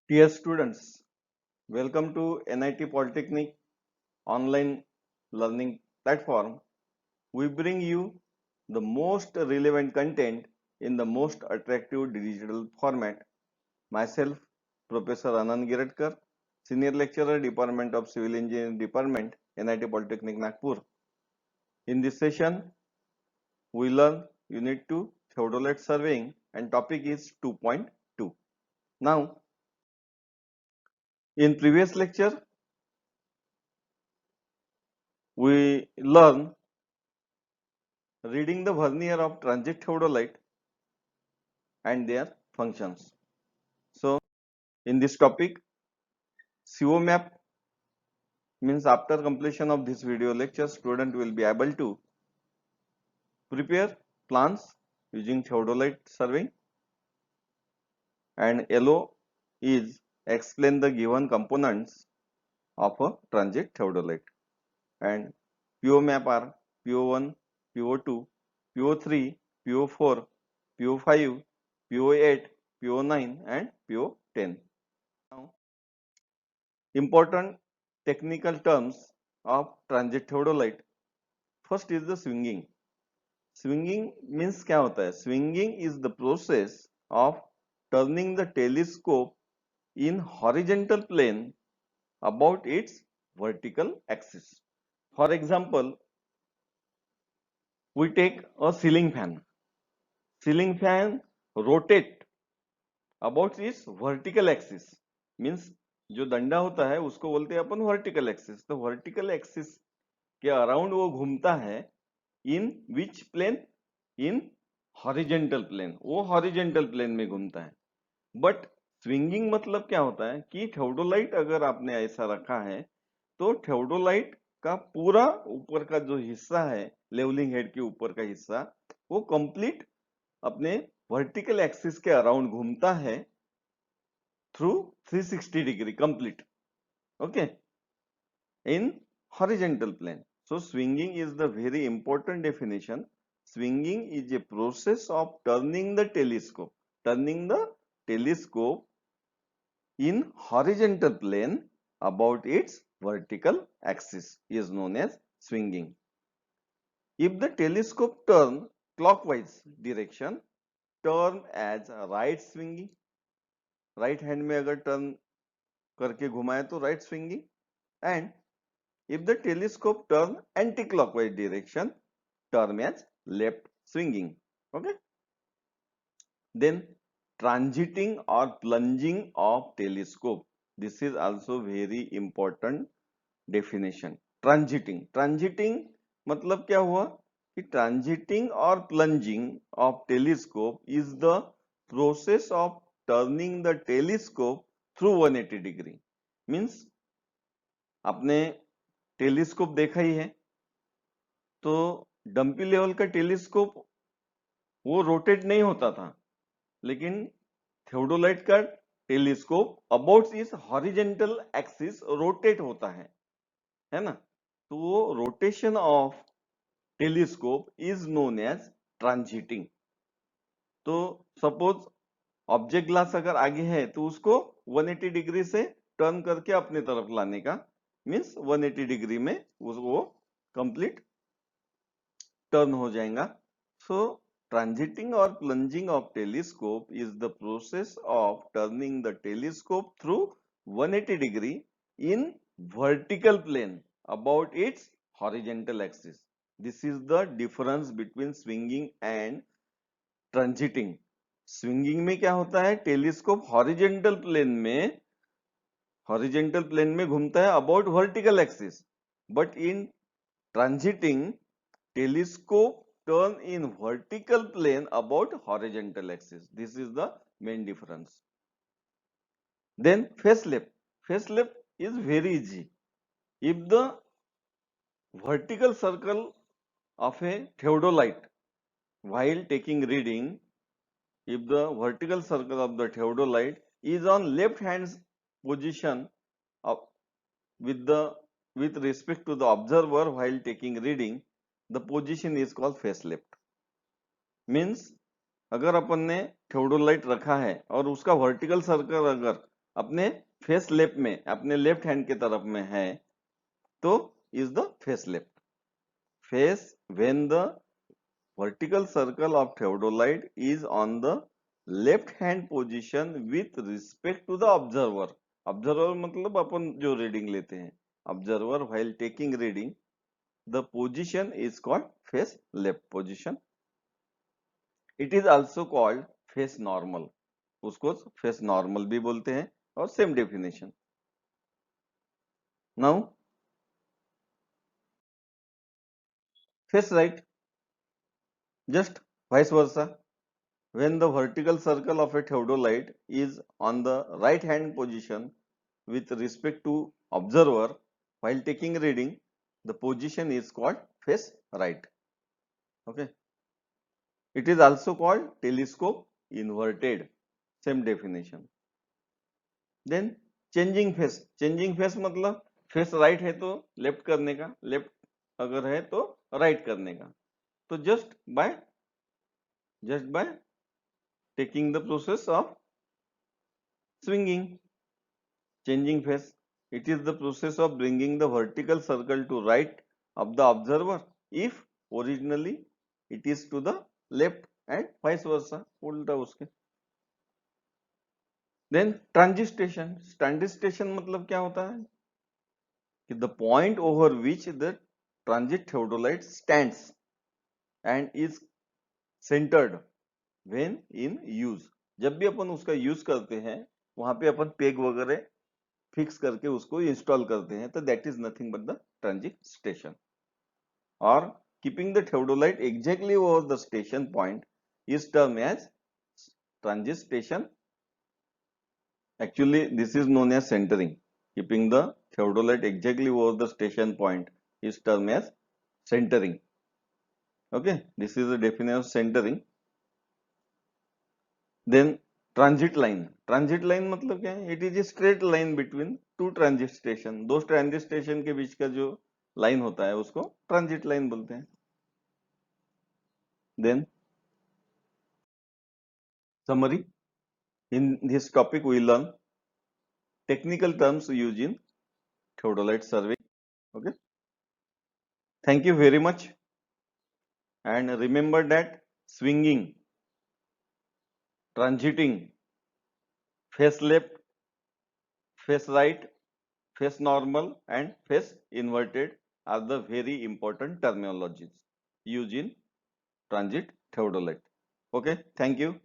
Dear students, welcome to NIT Polytechnic online learning platform. We bring you the most relevant content in the most attractive digital format. Myself, Professor Anand Giradkar, Senior Lecturer, Department of Civil Engineering Department, NIT Polytechnic Nagpur. In this session, we learn Unit 2 Theodolite Surveying and topic is 2.2. Now, in previous lecture, we learn reading the vernier of transit theodolite and their functions. So, in this topic, CO map means after completion of this video lecture, student will be able to prepare plans using theodolite surveying, and LO is explain the given components of a transit theodolite, and PO map are PO1, PO2, PO3, PO4, PO5, PO8, PO9 and PO10. Now, important technical terms of transit theodolite. First is the swinging. Swinging means क्या होता है? Swinging is the process of turning the telescope in horizontal plane about its vertical axis. For example, we take a ceiling fan. Ceiling fan rotate about its vertical axis. Means जो दंडा होता है उसको बोलते हैं अपन वर्टिकल एक्सिस. तो vertical axis के around वो घूमता है in which plane? In horizontal plane. वो हॉरिजेंटल प्लेन में घूमता है. बट स्विंगिंग मतलब क्या होता है कि थियोडोलाइट अगर आपने ऐसा रखा है तो थियोडोलाइट का पूरा ऊपर का जो हिस्सा है, लेवलिंग हेड के ऊपर का हिस्सा, वो कंप्लीट अपने वर्टिकल एक्सिस के अराउंड घूमता है through 360 degree complete, okay, in horizontal plane. So swinging is the very important definition. Swinging is a process of turning the telescope in horizontal plane about its vertical axis is known as swinging. If the telescope turn clockwise direction, term as right swinging. Right hand में अगर turn करके घुमाए तो right swinging. And if the telescope turn anticlockwise direction, term as left swinging. Okay. Then transiting और plunging of telescope. This is also very important definition. Transiting मतलब क्या हुआ कि ट्रांजिटिंग और plunging of telescope is the process of turning the telescope through 180 degree. Means आपने telescope देखा ही है, तो डंपी लेवल का टेलीस्कोप वो रोटेट नहीं होता था, लेकिन थियोडोलाइट का टेलीस्कोप अबाउट इस हॉरिजेंटल एक्सिस रोटेट होता है ना. तो वो rotation of telescope is known as transiting. तो सपोज ऑब्जेक्ट ग्लास अगर आगे है तो उसको 180 डिग्री से टर्न करके अपने तरफ लाने का, मीन्स 180 डिग्री में वो कंप्लीट टर्न हो जाएगा. सो ट्रांजिटिंग और plunging of telescope is the process of turning the telescope through 180 degree in vertical plane about its horizontal axis. This is the difference between swinging and transiting. Swinging में क्या होता है, telescope horizontal plane में घूमता है about vertical axis. But in transiting telescope turn in vertical plane about horizontal axis. This is the main difference. Then face left is very easy. If the vertical circle of a theodolite while taking reading, if the vertical circle of the theodolite is on left hand position of with respect to the observer while taking reading, the position is called face left. Means अगर अपन ने theodolite रखा है और उसका vertical circle अगर अपने face left में, अपने लेफ्ट हैंड के तरफ में है तो is the face left. Face when the vertical circle of theodolite is on the left hand position with respect to the observer. Observer मतलब अपन जो रीडिंग लेते हैं. Observer while taking reading, the position is called face left position. It is also called face normal. उसको face normal भी बोलते हैं और same definition. Now face right, just vice versa. When the vertical circle of a theodolite is on the right hand position with respect to observer while taking reading, the position is called face right. Okay. It is also called telescope inverted. Same definition. Then changing face. Changing face मतलब face right है तो left करने का, left अगर है तो right करने का. तो just by taking the process of swinging. Changing face. It is the process of bringing the vertical circle to right of the observer if originally it is to the left and vice versa. उल्टा उसके. Then transition. Transition मतलब क्या होता है कि the point over which the transit theodolite stands and is centered when in use. जब भी अपन उसका यूज करते हैं वहां पे अपन पेग वगैरह फिक्स करके उसको इंस्टॉल करते हैं तो that is nothing but the transit station. और keeping the theodolite exactly over the station point is termed as transit station. Actually this is known as centering. Keeping the theodolite exactly over the station point is termed as centering. Okay, this is the definition of centering. Then transit line. Transit line मतलब क्या है? It is a straight line between two transit station. दो transit station के बीच का जो line होता है उसको ट्रांजिट लाइन बोलते हैं. Then summary. In this topic we learn technical terms use in theodolite survey. Okay, thank you very much, and remember that swinging, transiting, face left, face right, face normal and face inverted are the very important terminologies used in transit theodolite. Okay, thank you.